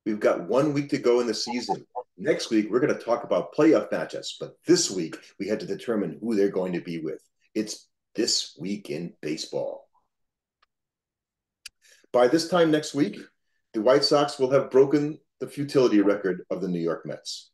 We've got 1 week to go in the season. Next week, we're going to talk about playoff matchups. But this week, we had to determine who they're going to be with. It's This Week in Baseball. By this time next week, the White Sox will have broken the futility record of the New York Mets.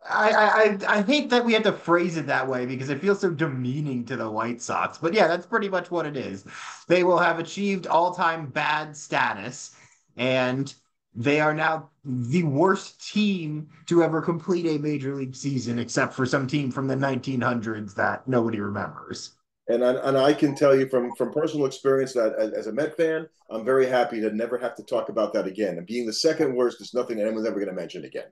I hate that we had to phrase it that way because it feels so demeaning to the White Sox. But yeah, that's pretty much what it is. They will have achieved all-time bad status, and they are now the worst team to ever complete a major league season, except for some team from the 1900s that nobody remembers. And I can tell you from personal experience that as a Met fan, I'm very happy to never have to talk about that again. And being the second worst is nothing anyone's ever going to mention again.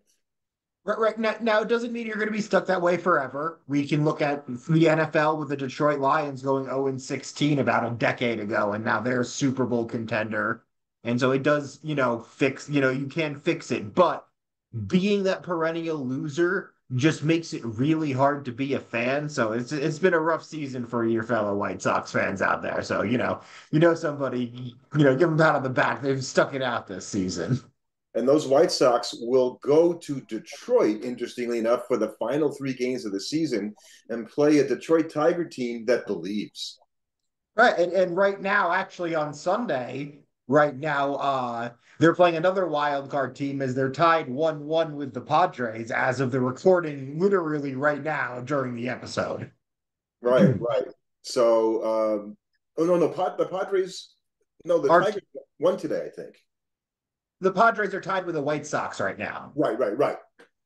Right now, it doesn't mean you're going to be stuck that way forever. We can look at the NFL with the Detroit Lions going 0-16 about a decade ago, and now they're a Super Bowl contender. And so it does, fix, you can fix it. But being that perennial loser just makes it really hard to be a fan. So it's been a rough season for your fellow White Sox fans out there. So, somebody, give them a pat on the back. They've stuck it out this season. And those White Sox will go to Detroit, interestingly enough, for the final 3 games of the season and play a Detroit Tiger team that believes. Right. And right now, actually on Sunday, right now, they're playing another wild card team as they're tied 1-1 with the Padres as of the recording literally right now during the episode. Right, right. So, oh no, no, the Padres, no, the Our, Tigers won today, I think. the Padres are tied with the White Sox right now. Right, right, right,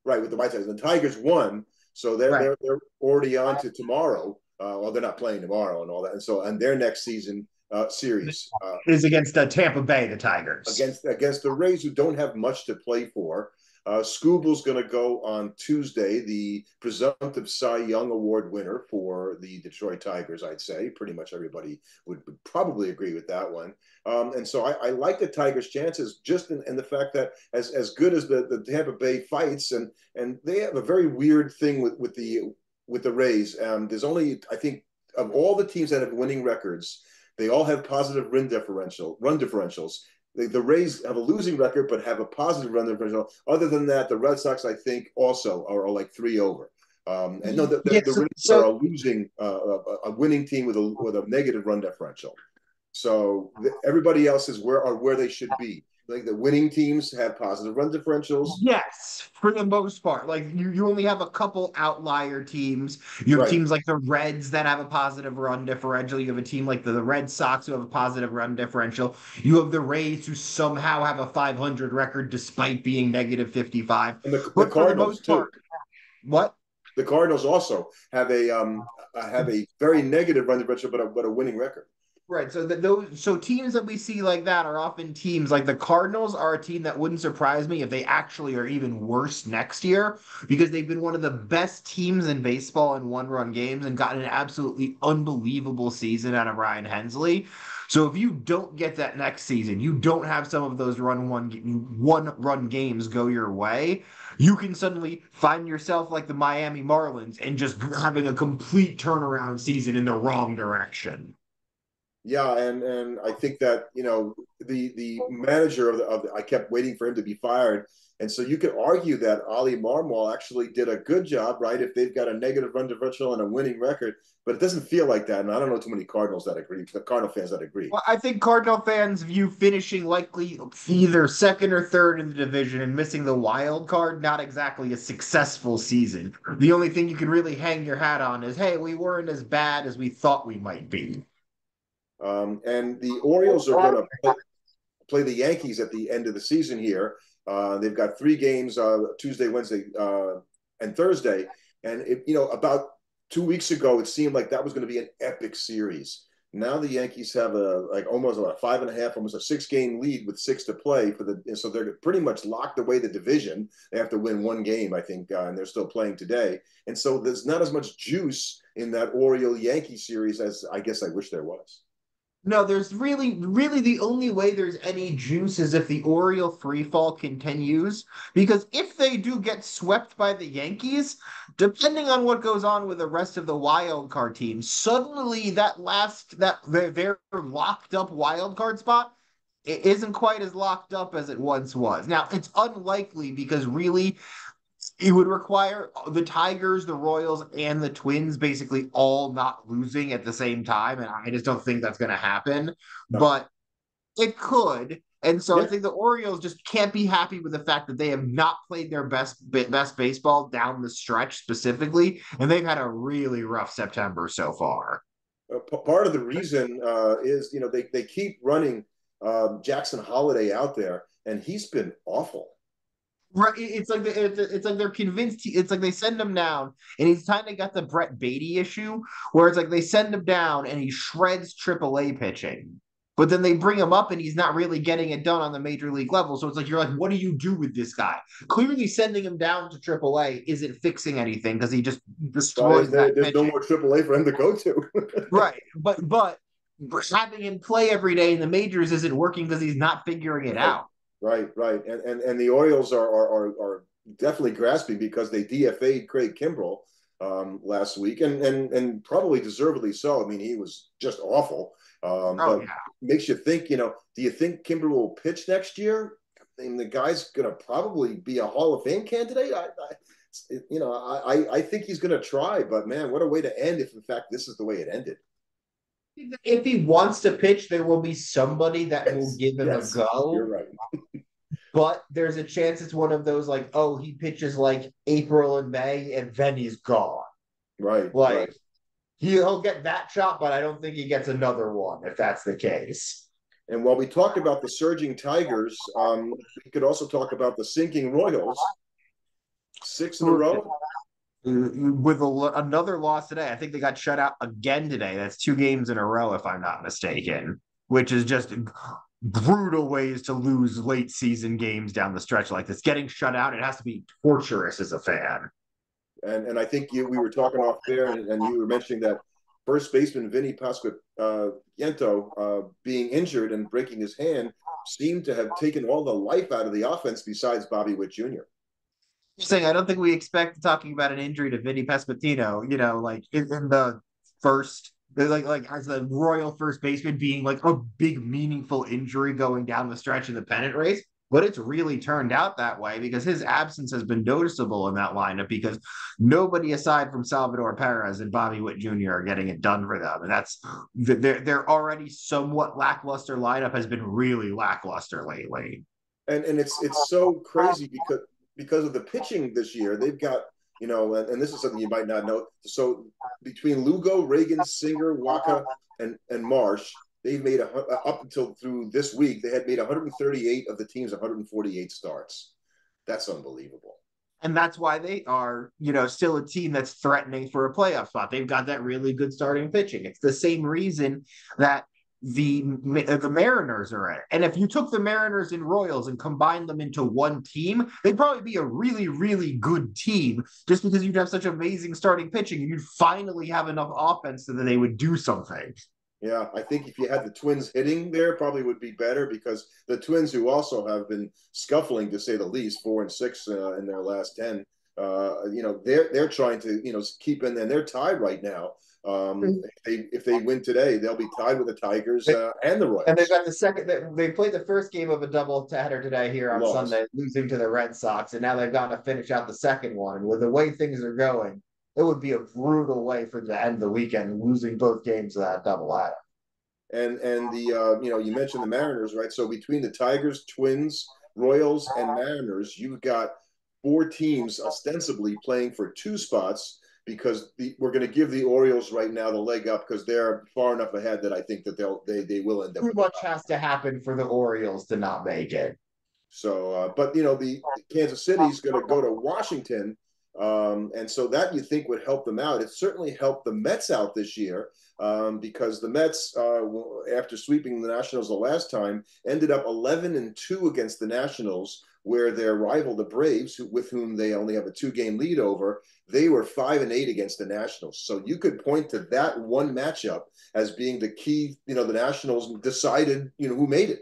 right. With the White Sox, the Tigers won, so they're Right. they're they're already on to tomorrow. Well, they're not playing tomorrow and all that, and so and their next season series Is against Tampa Bay, the Tigers. against the Rays, who don't have much to play for. Scooble's going to go on Tuesday, the presumptive Cy Young Award winner for the Detroit Tigers, I'd say. Pretty much everybody would probably agree with that one. And so I like the Tigers' chances just in the fact that as good as the Tampa Bay fights, and they have a very weird thing with the Rays. There's only, I think, of all the teams that have winning records, they all have positive run differentials. The Rays have a losing record, but have a positive run differential. Other than that, the Red Sox, I think, also are like 3 over. And no, Yeah, the Rays are a winning team with a negative run differential. So everybody else is where they should be. Like the winning teams have positive run differentials. yes, for the most part. Like you only have a couple outlier teams. You have Right. teams like the Reds that have a positive run differential. You have a team like the Red Sox who have a positive run differential. You have the Rays who somehow have a 500 record despite being negative 55. And the But for the Cardinals most too. part, what? The Cardinals also have a very negative run differential, but a winning record. Right. So so teams that we see like that are often teams like the Cardinals are a team that wouldn't surprise me if they actually are even worse next year because they've been one of the best teams in baseball in one-run games and gotten an absolutely unbelievable season out of Ryan Hensley. So if you don't get that next season, you don't have some of those one run games go your way, you can suddenly find yourself like the Miami Marlins and just having a complete turnaround season in the wrong direction. Yeah, and I think that the manager of I kept waiting for him to be fired, and so you could argue that Ali Marmol actually did a good job, right? If they've got a negative run differential and a winning record, but it doesn't feel like that, and I don't know too many Cardinals that agree, the Cardinal fans that agree. Well, I think Cardinal fans view finishing likely either second or third in the division and missing the wild card not exactly a successful season. The only thing you can really hang your hat on is, hey, we weren't as bad as we thought we might be. And the Orioles are going to play the Yankees at the end of the season here. They've got 3 games Tuesday, Wednesday, and Thursday. And about 2 weeks ago, it seemed like that was going to be an epic series. Now the Yankees have almost a 5.5, almost a 6-game lead with 6 to play so they're pretty much locked away the division. They have to win 1 game, I think, and they're still playing today. And so there's not as much juice in that Oriole Yankee series as I guess I wish there was. No, there's really the only way there's any juice is if the Oriole freefall continues. Because if they do get swept by the Yankees, depending on what goes on with the rest of the wild card teams, suddenly that their locked up wild card spot it isn't quite as locked up as it once was. Now, it's unlikely because really it would require the Tigers, the Royals, and the Twins basically all not losing at the same time. And I just don't think that's going to happen. No. But it could. And so I Yeah. think the Orioles just can't be happy with the fact that they have not played their best baseball down the stretch specifically. And they've had a really rough September so far. Part of the reason is, they keep running Jackson Holiday out there, and he's been awful. Right, it's like they're convinced. It's like they send him down, and he's kind of got the Brett Beatty issue, where it's like they send him down and he shreds AAA pitching, but then they bring him up and he's not really getting it done on the major league level. So it's like you're like, what do you do with this guy? Clearly, sending him down to AAA isn't fixing anything because he just destroys that There's no pitching. more AAA for him to go to. Right, but having him play every day in the majors isn't working because he's not figuring it Right, out. right. And the Orioles are definitely grasping because they DFA'd Craig Kimbrell last week, and probably deservedly so. I mean, he was just awful. Oh But yeah. makes you think, do you think Kimbrell will pitch next year? I mean, the guy's going to probably be a Hall of Fame candidate. I think he's going to try, but man, what a way to end if in fact this is the way it ended. If he wants to pitch, there will be somebody that will Yes, give him a yes, you're go. right. But there's a chance it's one of those like, oh, he pitches like April and May and then he's gone. Right, right. Like he'll get that shot, but I don't think he gets another one if that's the case. And while we talked about the surging Tigers, we could also talk about the sinking Royals. Six in a row. With another loss today, I think they got shut out again today. That's 2 games in a row, if I'm not mistaken, which is just brutal ways to lose late season games down the stretch like this. Getting shut out, it has to be torturous as a fan. And I think we were talking off there, and you were mentioning that first baseman Vinny Pasquantino being injured and breaking his hand seemed to have taken all the life out of the offense besides Bobby Witt Jr. Saying I don't think we expect talking about an injury to Vinny Pasquantino, like in the first, like as the Royal first baseman being like a big meaningful injury going down the stretch in the pennant race. But it's really turned out that way because his absence has been noticeable in that lineup because nobody aside from Salvador Perez and Bobby Witt Jr. are getting it done for them. And that's their already somewhat lackluster lineup has been really lackluster lately. And it's so crazy because of the pitching this year. They've got, and this is something you might not know. So between Lugo, Reagan, Singer, Waka, and Marsh, they've made up until through this week, they had made 138 of the team's 148 starts. That's unbelievable. And that's why they are, still a team that's threatening for a playoff spot. They've got that really good starting pitching. It's the same reason that the Mariners are in it. And if you took the Mariners and Royals and combined them into one team, they'd probably be a really, really good team just because you'd have such amazing starting pitching and you'd finally have enough offense so that they would do something. Yeah, I think if you had the Twins hitting there, probably would be better because the Twins, who also have been scuffling to say the least, 4-6 in their last 10, they're trying to keep in, and they're tied right now. If they win today, they'll be tied with the Tigers and the Royals. And they've got the second. They played the first game of a doubleheader today here on Sunday, losing to the Red Sox, and now they've got to finish out the second one. And with the way things are going, it would be a brutal way for the end of the weekend, losing both games of that doubleheader. And the you mentioned the Mariners, right? So between the Tigers, Twins, Royals, and Mariners, you've got 4 teams ostensibly playing for 2 spots because we're going to give the Orioles right now the leg up because they're far enough ahead that I think that they will end up. Too much has to happen for the Orioles to not make it. So, but the Kansas City's going to go to Washington, and so that you think would help them out. It certainly helped the Mets out this year because the Mets, after sweeping the Nationals the last time, ended up 11-2 against the Nationals, where their rival, the Braves, with whom they only have a 2-game lead over, they were 5-8 against the Nationals. So you could point to that one matchup as being the key. The Nationals decided, who made it.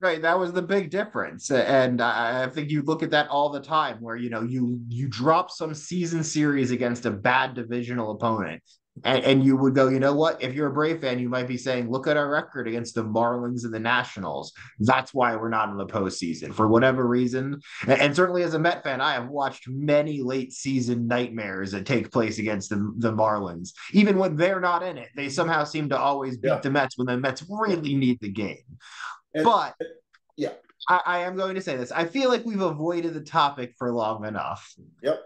Right, that was the big difference, and I think you look at that all the time, where you drop some season series against a bad divisional opponent, And you would go, you know what? If you're a Brave fan, you might be saying, look at our record against the Marlins and the Nationals. That's why we're not in the postseason for whatever reason. And certainly as a Met fan, I have watched many late season nightmares that take place against the Marlins. Even when they're not in it, they somehow seem to always beat Yeah. the Mets when the Mets really need the game. And But yeah. I am going to say this. I feel like we've avoided the topic for long enough. Yep.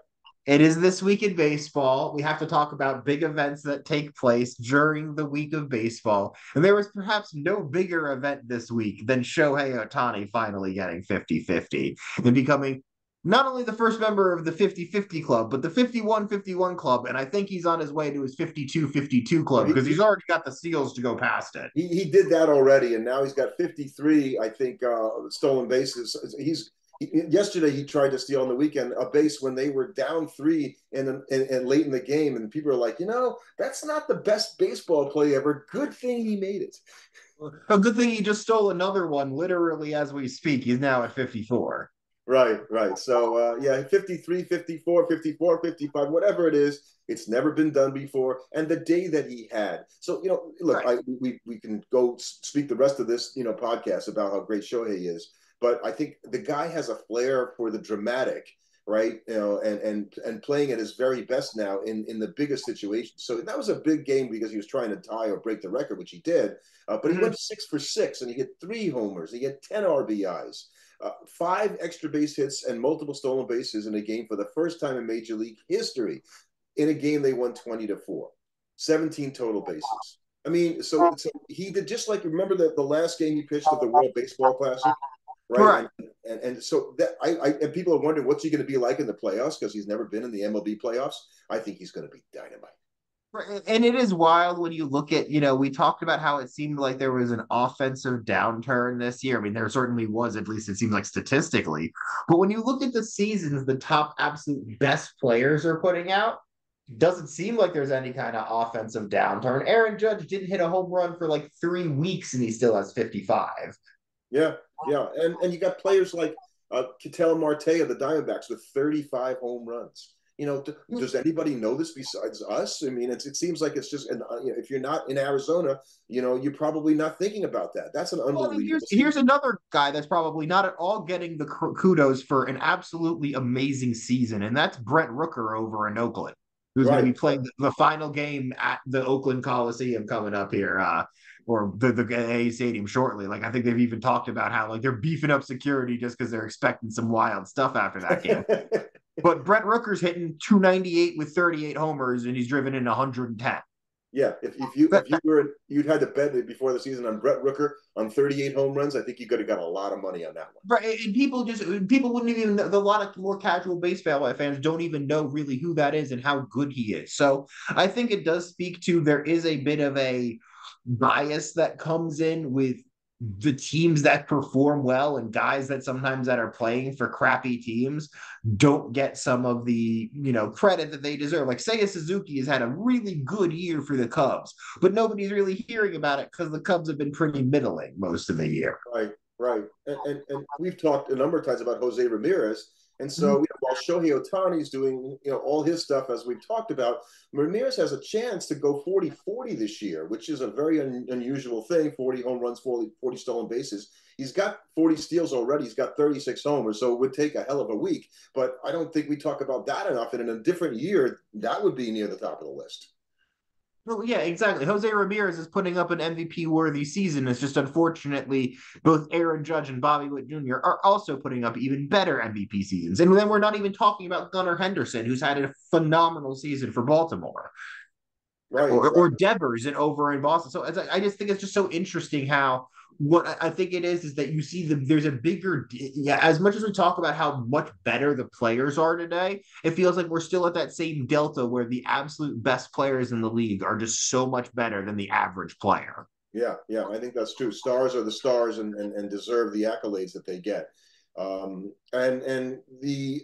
It is this week in baseball. We have to talk about big events that take place during the week of baseball. And there was perhaps no bigger event this week than Shohei Ohtani finally getting 50-50 and becoming not only the first member of the 50-50 club, but the 51-51 club. And I think he's on his way to his 52-52 club Well, because he's already got the seals to go past it. he did that already, and now he's got 53, I think, stolen bases. Yesterday he tried to steal on the weekend a base when they were down 3 and late in the game, and people are like, that's not the best baseball play ever. Good thing he made it. A good thing he just stole another one literally as we speak. He's now at 54. Right. So, 53, 54, 54, 55, whatever it is, it's never been done before. And the day that he had. So, look, Right. we can go speak the rest of this, podcast about how great Shohei is. But I think the guy has a flair for the dramatic, right? And playing at his very best now in the biggest situation. So that was a big game because he was trying to tie or break the record, which he did. But he went 6 for 6, and he hit 3 homers. He had 10 RBIs. 5 extra base hits and multiple stolen bases in a game for the first time in Major League history. In a game they won 20-4, 17 total bases. I mean, so he did just like, remember the last game he pitched at the World Baseball Classic, right? And so that and people are wondering what's he going to be like in the playoffs because he's never been in the MLB playoffs. I think he's going to be dynamite. And it is wild when you look at, we talked about how it seemed like there was an offensive downturn this year. I mean, there certainly was, at least it seems like statistically. But when you look at the seasons the top absolute best players are putting out, it doesn't seem like there's any kind of offensive downturn. Aaron Judge didn't hit a home run for like 3 weeks and he still has 55. Yeah. And you got players like Ketel Marte of the Diamondbacks with 35 home runs. Does anybody know this besides us? I mean, it seems like it's just, if you're not in Arizona, you're probably not thinking about that. That's an unbelievable. Well, I mean, here's another guy that's probably not at all getting the kudos for an absolutely amazing season, and that's Brent Rooker over in Oakland, who's going to be playing the final game at the Oakland Coliseum coming up here, or the A Stadium shortly. Like, I think they've even talked about how like they're beefing up security just because they're expecting some wild stuff after that game. But Brent Rooker's hitting 298 with 38 homers, and he's driven in 110. Yeah, if you'd had to bet before the season on Brett Rooker on 38 home runs, I think you could have got a lot of money on that one. Right, and people wouldn't even know. A lot of more casual baseball fans don't even know really who that is and how good he is. So I think it does speak to there is a bit of a bias that comes in with the teams that perform well and guys that sometimes that are playing for crappy teams don't get some of the credit that they deserve. Like Seiya Suzuki has had a really good year for the Cubs, but nobody's really hearing about it because the Cubs have been pretty middling most of the year. Right. And we've talked a number of times about Jose Ramirez. And so while Shohei Ohtani is doing all his stuff as we've talked about, Ramirez has a chance to go 40-40 this year, which is a very unusual thing. 40 home runs, 40 stolen bases. He's got 40 steals already. He's got 36 homers, so it would take a hell of a week. But I don't think we talk about that enough. And in a different year, that would be near the top of the list. Well, yeah, exactly. Jose Ramirez is putting up an MVP-worthy season. It's just unfortunately both Aaron Judge and Bobby Witt Jr. are also putting up even better MVP seasons. And then we're not even talking about Gunnar Henderson, who's had a phenomenal season for Baltimore. Or Devers over in Boston. So I just think it's just so interesting how what I think it is that you see there's a bigger, as much as we talk about how much better the players are today, it feels like we're still at that same delta where the absolute best players in the league are just so much better than the average player. Yeah, I think that's true. Stars are the stars and deserve the accolades that they get. And the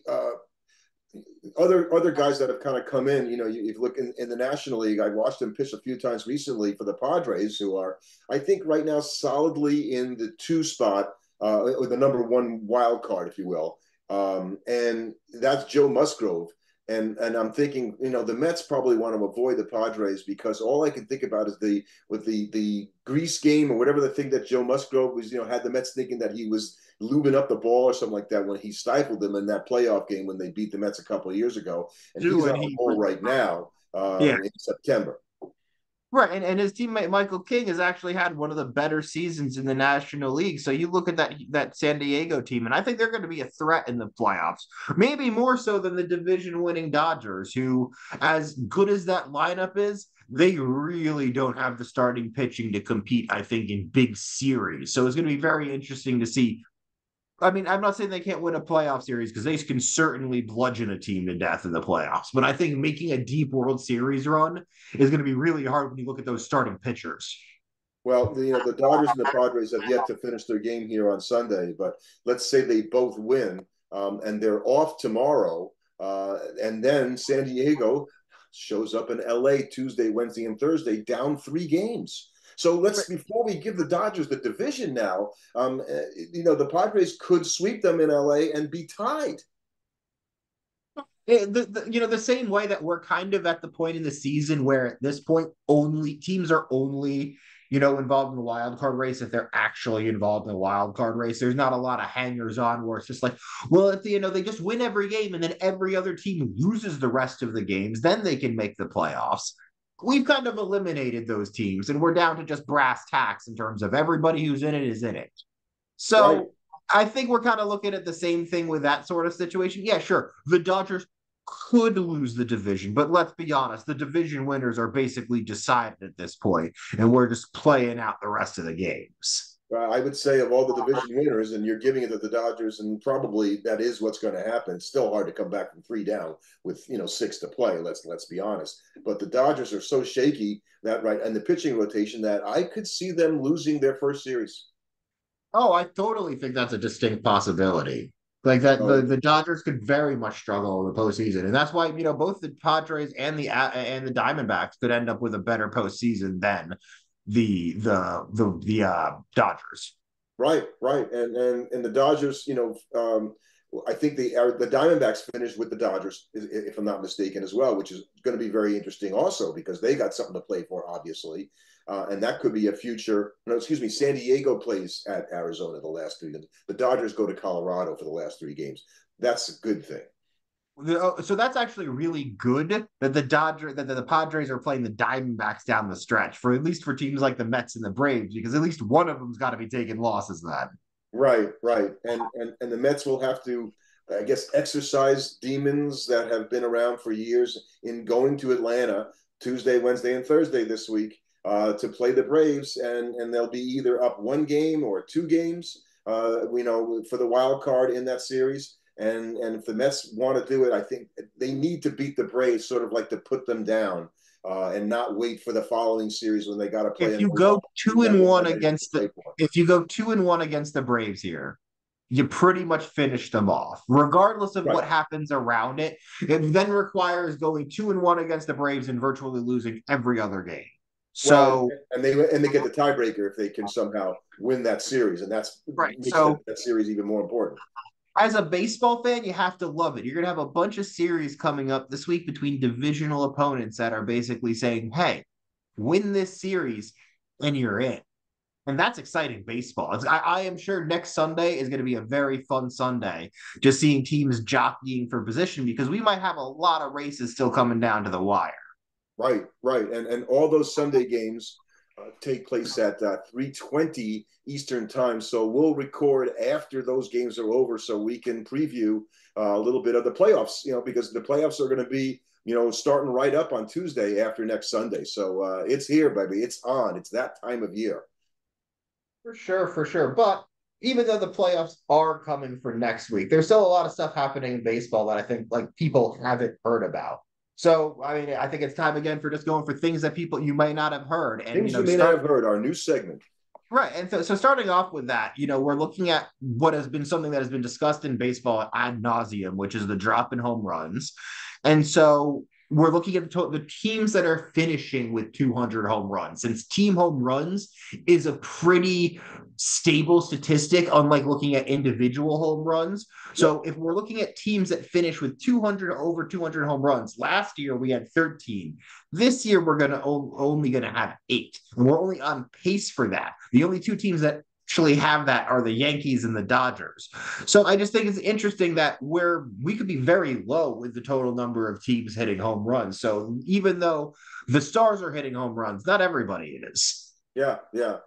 other guys that have kind of come in, you look in the National League. I watched them pitch a few times recently for the Padres, who are, I think, right now solidly in the 2 spot, or the number 1 wild card, if you will. And that's Joe Musgrove. And I'm thinking, the Mets probably want to avoid the Padres because all I can think about is the grease game or whatever the thing that Joe Musgrove was, had the Mets thinking that he was lubing up the ball or something like that when he stifled them in that playoff game when they beat the Mets a couple of years ago. And he's on a roll right now Yeah. in September. Right, and his teammate Michael King has actually had one of the better seasons in the National League. So you look at that San Diego team, and I think they're going to be a threat in the playoffs, maybe more so than the division-winning Dodgers, who, as good as that lineup is, they really don't have the starting pitching to compete, I think, in big series. So it's going to be very interesting to see. I mean, I'm not saying they can't win a playoff series because they can certainly bludgeon a team to death in the playoffs. But I think making a deep World Series run is going to be really hard when you look at those starting pitchers. Well, the Dodgers and the Padres have yet to finish their game here on Sunday, but let's say they both win, and they're off tomorrow, and then San Diego shows up in LA Tuesday, Wednesday, and Thursday, down 3 games. So before we give the Dodgers the division now, the Padres could sweep them in LA and be tied. The same way that we're kind of at the point in the season where at this point only teams are only involved in the wild card race if they're actually involved in the wild card race. There's not a lot of hangers on where it's just like, well, if they just win every game and then every other team loses the rest of the games, then they can make the playoffs. We've kind of eliminated those teams and we're down to just brass tacks in terms of everybody who's in it is in it. So right. I think we're kind of looking at the same thing with that sort of situation. Yeah, sure. The Dodgers could lose the division, but let's be honest, the division winners are basically decided at this point, and we're just playing out the rest of the games. I would say of all the division winners, and you're giving it to the Dodgers, and probably that is what's going to happen. It's still hard to come back from 3 down with 6 to play. Let's be honest. But the Dodgers are so shaky and the pitching rotation that I could see them losing their first series. Oh, I totally think that's a distinct possibility. Like that, the Dodgers could very much struggle in the postseason, and that's why both the Padres and the Diamondbacks could end up with a better postseason than the Dodgers. Right, and the Dodgers, I think the Diamondbacks finished with the Dodgers, if I'm not mistaken, as well, which is going to be very interesting also because they got something to play for, obviously, and that could be a future. No, excuse me, San Diego plays at Arizona the last 3. The Dodgers go to Colorado for the last 3 games. That's a good thing. So that's actually really good that the Padres are playing the Diamondbacks down the stretch for at least for teams like the Mets and the Braves because at least one of them's got to be taking losses then. Right, and the Mets will have to, I guess, exercise demons that have been around for years in going to Atlanta Tuesday, Wednesday, and Thursday this week to play the Braves, and they'll be either up 1 game or 2 games, for the wild card in that series. And if the Mets want to do it, I think they need to beat the Braves, sort of like to put them down, and not wait for the following series when they got to play. If you go 2-1 against the Braves here, you pretty much finish them off, regardless of what happens around it. It then requires going 2-1 against the Braves and virtually losing every other game. So and they get the tiebreaker if they can somehow win that series, and that's makes that series even more important. As a baseball fan, you have to love it. You're going to have a bunch of series coming up this week between divisional opponents that are basically saying, hey, win this series and you're in. And that's exciting baseball. I am sure next Sunday is going to be a very fun Sunday, just seeing teams jockeying for position because we might have a lot of races still coming down to the wire. Right. And all those Sunday games take place at 3:20 Eastern time. So we'll record after those games are over so we can preview a little bit of the playoffs, because the playoffs are going to be, starting right up on Tuesday after next Sunday. So it's here, baby. It's on. It's that time of year. For sure. But even though the playoffs are coming for next week, there's still a lot of stuff happening in baseball that I think like people haven't heard about. So, I mean, I think it's time again for just going for things that you might not have heard. And things you may not have heard, our new segment. Right. And so starting off with that, we're looking at what has been something that has been discussed in baseball ad nauseum, which is the drop in home runs. And so we're looking at the teams that are finishing with 200 home runs, since team home runs is a pretty stable statistic, unlike looking at individual home runs. So if we're looking at teams that finish with 200 over 200 home runs, last year we had 13. This year we're only going to have 8, and we're only on pace for that. The only two teams that actually have that are the Yankees and the Dodgers. So I just think it's interesting that we could be very low with the total number of teams hitting home runs. So even though the stars are hitting home runs, not everybody is. Yeah, yeah.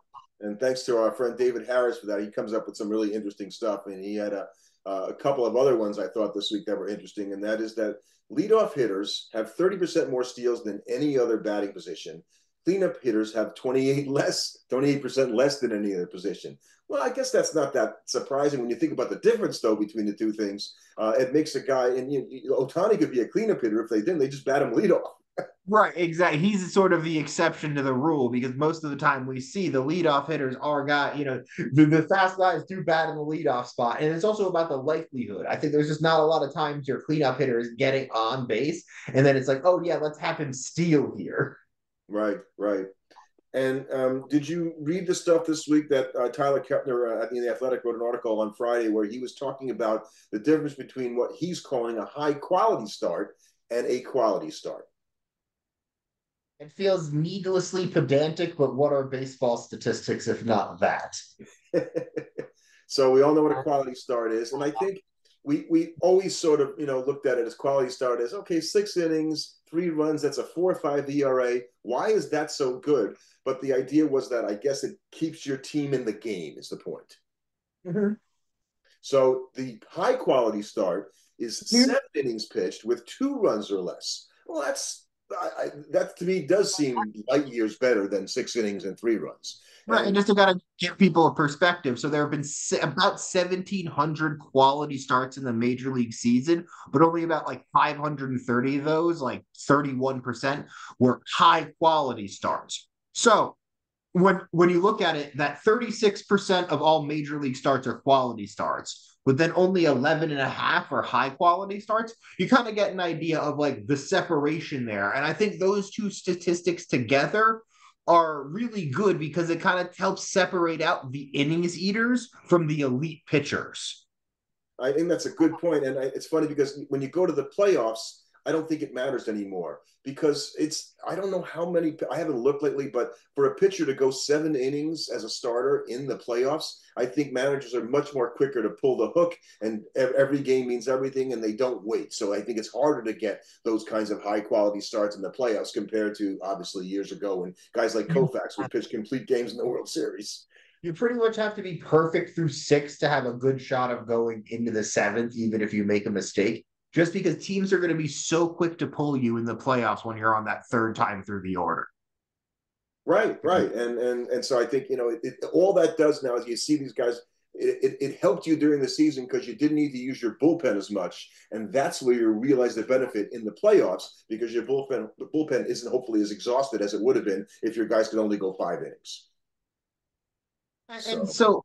And thanks to our friend David Harris for that. He comes up with some really interesting stuff. And he had a couple of other ones I thought this week that were interesting. And that is that leadoff hitters have 30% more steals than any other batting position. Cleanup hitters have 28% less than any other position. Well, I guess that's not that surprising when you think about the difference, though, between the two things. It makes a guy, and Ohtani could be a cleanup hitter if they didn't. They just bat him leadoff. Right, exactly. He's sort of the exception to the rule because most of the time we see the leadoff hitters are the fast guys do bad in the leadoff spot. And it's also about the likelihood. I think there's just not a lot of times your cleanup hitter is getting on base. And then it's like, oh, yeah, let's have him steal here. Right, right. And did you read the stuff this week that Tyler Kepner in the Athletic wrote an article on Friday where he was talking about the difference between what he's calling a high quality start and a quality start? It feels needlessly pedantic, but what are baseball statistics if not that? So we all know what a quality start is, and I think we always sort of looked at it as quality start as okay, 6 innings, 3 runs, that's a 4.5 ERA. Why is that so good? But the idea was that I guess it keeps your team in the game is the point. Mm-hmm. So the high quality start is 7 innings pitched with 2 runs or less. Well, that to me does seem light years better than 6 innings and 3 runs. Right, and just to kind of give people a perspective, so there have been about 1,700 quality starts in the major league season, but only about like 530 of those, like 31%, were high quality starts. So when you look at it, that 36% of all major league starts are quality starts, but then only 11 and a half are high quality starts, you kind of get an idea of like the separation there. And I think those two statistics together are really good because it kind of helps separate out the innings eaters from the elite pitchers. I think that's a good point. And it's funny because when you go to the playoffs, I don't think it matters anymore because I don't know how many, I haven't looked lately, but for a pitcher to go 7 innings as a starter in the playoffs, I think managers are much more quicker to pull the hook and every game means everything and they don't wait. So I think it's harder to get those kinds of high quality starts in the playoffs compared to obviously years ago when guys like Koufax would pitch complete games in the World Series. You pretty much have to be perfect through 6 to have a good shot of going into the 7th, even if you make a mistake, just because teams are going to be so quick to pull you in the playoffs when you're on that third time through the order. Right, right. And so I think, all that does now is you see these guys, it helped you during the season because you didn't need to use your bullpen as much. And that's where you realize the benefit in the playoffs because your bullpen isn't hopefully as exhausted as it would have been if your guys could only go 5 innings. And so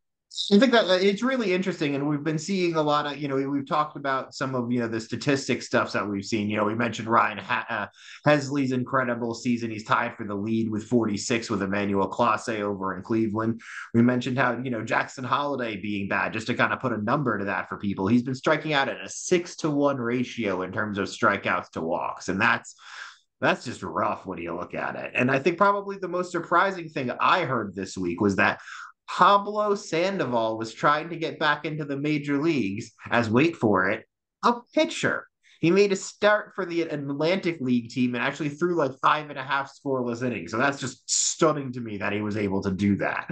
I think that it's really interesting, and we've been seeing a lot of, we've talked about some of, the statistic stuff that we've seen. We mentioned Ryan Hesley's incredible season. He's tied for the lead with 46 with Emmanuel Clase over in Cleveland. We mentioned how, Jackson Holliday being bad, just to kind of put a number to that for people. He's been striking out at a 6-to-1 ratio in terms of strikeouts to walks, and that's just rough when you look at it. And I think probably the most surprising thing I heard this week was that Pablo Sandoval was trying to get back into the major leagues as, wait for it, a pitcher. He made a start for the Atlantic League team and actually threw like 5.5 scoreless innings. So that's just stunning to me that he was able to do that.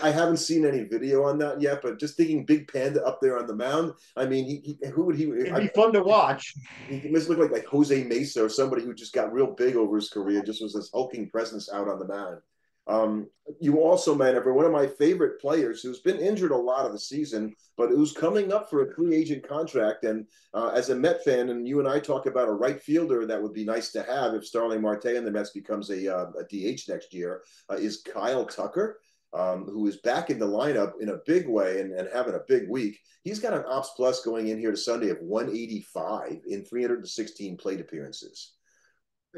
I haven't seen any video on that yet, but just thinking Big Panda up there on the mound, I mean, who would he? It'd be fun to watch. He must look like Jose Mesa or somebody who just got real big over his career, just was this hulking presence out on the mound. You also, man, for one of my favorite players who's been injured a lot of the season, but who's coming up for a free agent contract. And as a Met fan, and you and I talk about a right fielder that would be nice to have if Starling Marte and the Mets becomes a DH next year, is Kyle Tucker, who is back in the lineup in a big way and having a big week. He's got an Ops Plus going in here to Sunday of 185 in 316 plate appearances.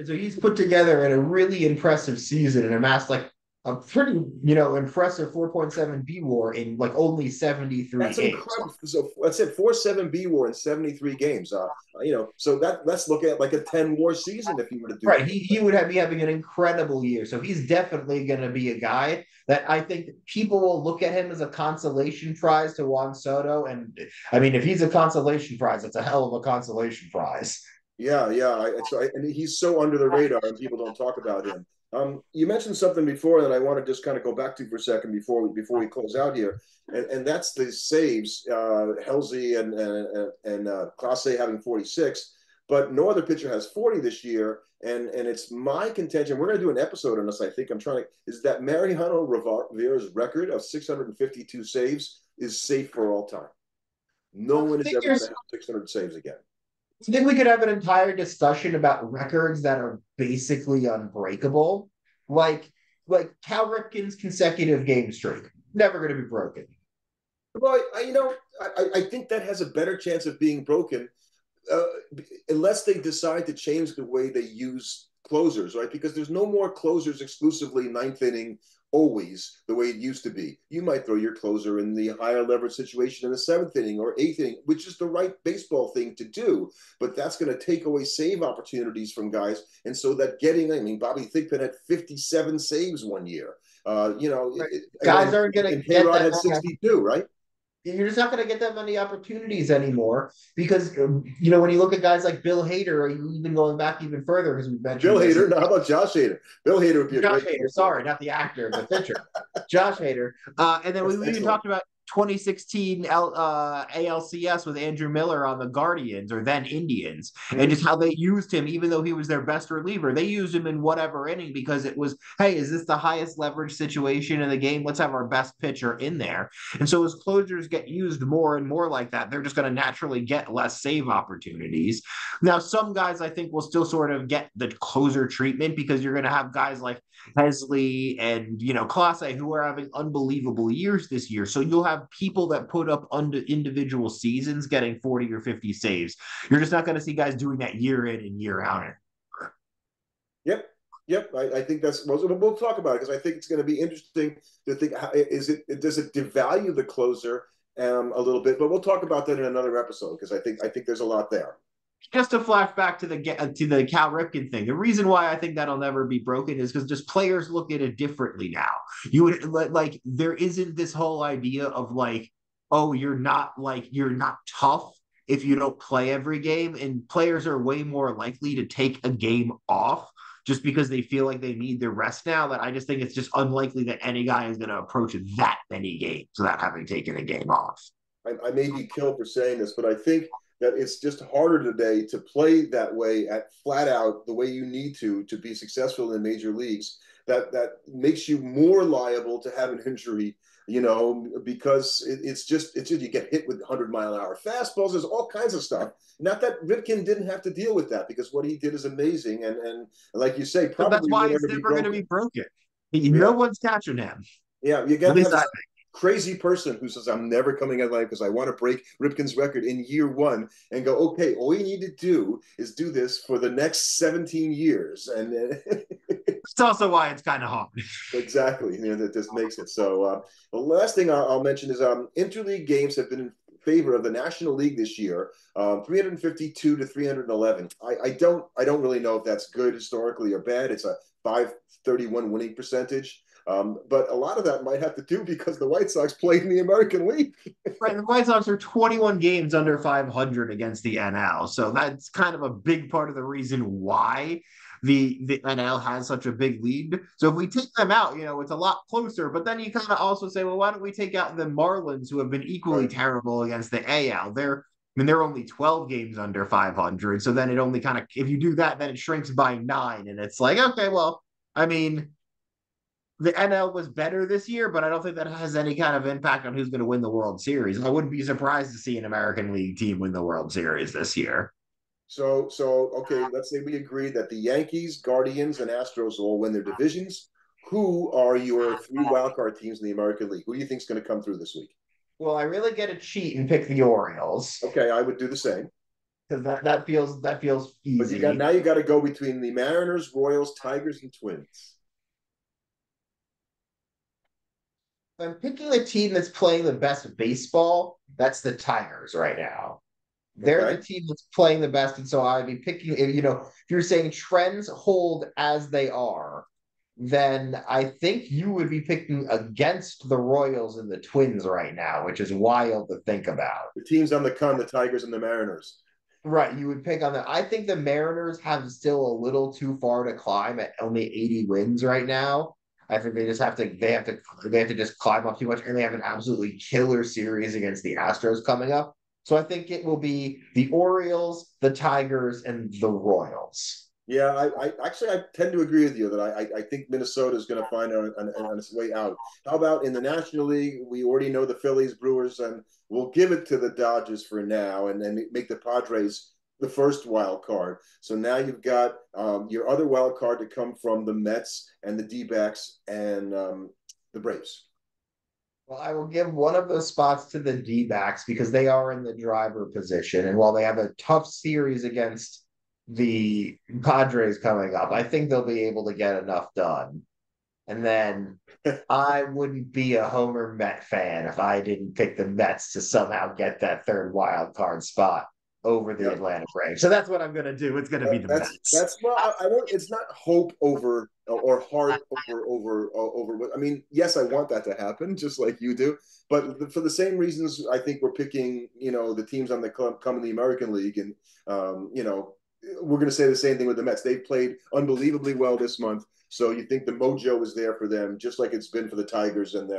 So he's put together in a really impressive season and amassed like a pretty, impressive 4.7 B war in like only 73 That's games. incredible. So that's it, 4-7 B war in 73 games. So that let's look at like a 10 war season if you were to do Right. that. He would be having an incredible year. So he's definitely going to be a guy that I think people will look at him as a consolation prize to Juan Soto. And I mean, if he's a consolation prize, it's a hell of a consolation prize. Yeah, yeah. And he's so under the radar, and people don't talk about him. You mentioned something before that I want to just kind of go back to for a second before we close out here, and that's the saves. Halsey and Clase having 46, but no other pitcher has 40 this year. And it's my contention. We're going to do an episode on this. I think I'm trying to is that Mariano Rivera's record of 652 saves is safe for all time. No I one is think ever going to there's have 600 saves again. I think we could have an entire discussion about records that are basically unbreakable, like Cal Ripken's consecutive game streak, never going to be broken. Well, I think that has a better chance of being broken uh, unless they decide to change the way they use closers, right? Because there's no more closers exclusively ninth inning always the way it used to be. You might throw your closer in the higher leverage situation in the seventh inning or eighth inning, which is the right baseball thing to do. But that's going to take away save opportunities from guys. And so that Bobby Thigpen had 57 saves one year. Right. Guys Again, aren't going to and get K-Rod that had 62, right? you're just not going to get that many opportunities anymore because when you look at guys like Bill Hader, or even going back even further because we Bill mentioned this, Hader. Now, how about Josh Hader? Bill Hader would be a Josh great Hader, example. sorry, not the actor, the pitcher, Josh Hader, and then That's we even excellent. talked about 2016 ALCS with Andrew Miller on the Guardians or then Indians, and just how they used him, even though he was their best reliever. They used him in whatever inning because it was, hey, is this the highest leverage situation in the game? Let's have our best pitcher in there. And so as closers get used more and more like that, they're just going to naturally get less save opportunities. Now, some guys I think will still sort of get the closer treatment because you're going to have guys like Hesley and Clase who are having unbelievable years this year. So you'll have people that put up under individual seasons getting 40 or 50 saves. You're just not going to see guys doing that year in and year out. Yep. Yep. I think that's we'll talk about it because I think it's going to be interesting to think does it devalue the closer a little bit, but we'll talk about that in another episode because I think there's a lot there. Just to flash back to the Cal Ripken thing, the reason why I think that'll never be broken is because just players look at it differently now. You would like there isn't this whole idea of like, oh, you're not tough if you don't play every game, and players are way more likely to take a game off just because they feel like they need their rest now. That I just think it's just unlikely that any guy is going to approach that many games without having taken a game off. I may be killed for saying this, but I think that it's just harder today to play that way at flat out the way you need to be successful in major leagues. That makes you more liable to have an injury, because it's just you get hit with 100-mile-an-hour fastballs. There's all kinds of stuff. Not that Ripken didn't have to deal with that because what he did is amazing, and like you say, So that's probably why will it's never be never going to be broken. broken. No Yeah, one's catching him. yeah, you At got to least have I this crazy person who says, I'm never coming out live because I want to break Ripken's record in year one and go, okay, all you need to do is do this for the next 17 years. And It's also why it's kind of hard. exactly, that just makes it. So the last thing I'll mention is interleague games have been in favor of the National League this year, 352 to 311. I don't really know if that's good historically or bad. It's a 531 winning percentage. But a lot of that might have to do because the White Sox played in the American League. Right, the White Sox are 21 games under 500 against the NL, so that's kind of a big part of the reason why the NL has such a big lead. So if we take them out, it's a lot closer. But then you kind of also say, well, why don't we take out the Marlins, who have been equally Right. terrible against the AL? They're only 12 games under 500. So then it only kind of, if you do that, then it shrinks by 9. And it's like, okay, well, I mean, the NL was better this year, but I don't think that has any kind of impact on who's going to win the World Series. I wouldn't be surprised to see an American League team win the World Series this year. So okay, let's say we agree that the Yankees, Guardians, and Astros all win their divisions. Who are your three wildcard teams in the American League? Who do you think is going to come through this week? Well, I really get to cheat and pick the Orioles. Okay, I would do the same. because that feels But easy. you got to go between the Mariners, Royals, Tigers, and Twins. If I'm picking a team that's playing the best baseball, that's the Tigers right now. They're the Okay. team that's playing the best, and so I'd be picking. If you're saying trends hold as they are, then I think you would be picking against the Royals and the Twins right now, which is wild to think about. The teams on the come, the Tigers and the Mariners. Right, you would pick on them. I think the Mariners have still a little too far to climb at only 80 wins right now. I think they have to just climb up too much, and they have an absolutely killer series against the Astros coming up. So I think it will be the Orioles, the Tigers, and the Royals. Yeah, I actually I tend to agree with you that I think Minnesota is going to find on its way out. How about in the National League? We already know the Phillies, Brewers, and we'll give it to the Dodgers for now, and then make the Padres the first wild card. So now you've got your other wild card to come from the Mets and the D-backs and the Braves. Well, I will give one of those spots to the D-backs because they are in the driver position. And while they have a tough series against the Padres coming up, I think they'll be able to get enough done. And then I wouldn't be a Homer Met fan if I didn't pick the Mets to somehow get that third wild card spot over the Yep. Atlanta Braves. So that's what I'm going to do. It's going to be the Mets. That's well, I don't. It's not hope over or heart over. I mean, yes, I want that to happen, just like you do. But for the same reasons, I think we're picking, the teams on the come in the American League, and we're going to say the same thing with the Mets. They've played unbelievably well this month, so you think the mojo is there for them, just like it's been for the Tigers and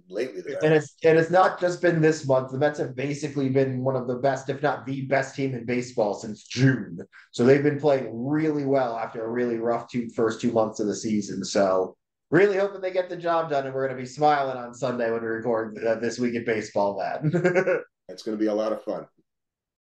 lately the And Mariners. it's not just been this month. The Mets have basically been one of the best, if not the best team in baseball since June. So they've been playing really well after a really rough first 2 months of the season. So really hoping they get the job done, and we're going to be smiling on Sunday when we record this week at baseball, man. It's going to be a lot of fun.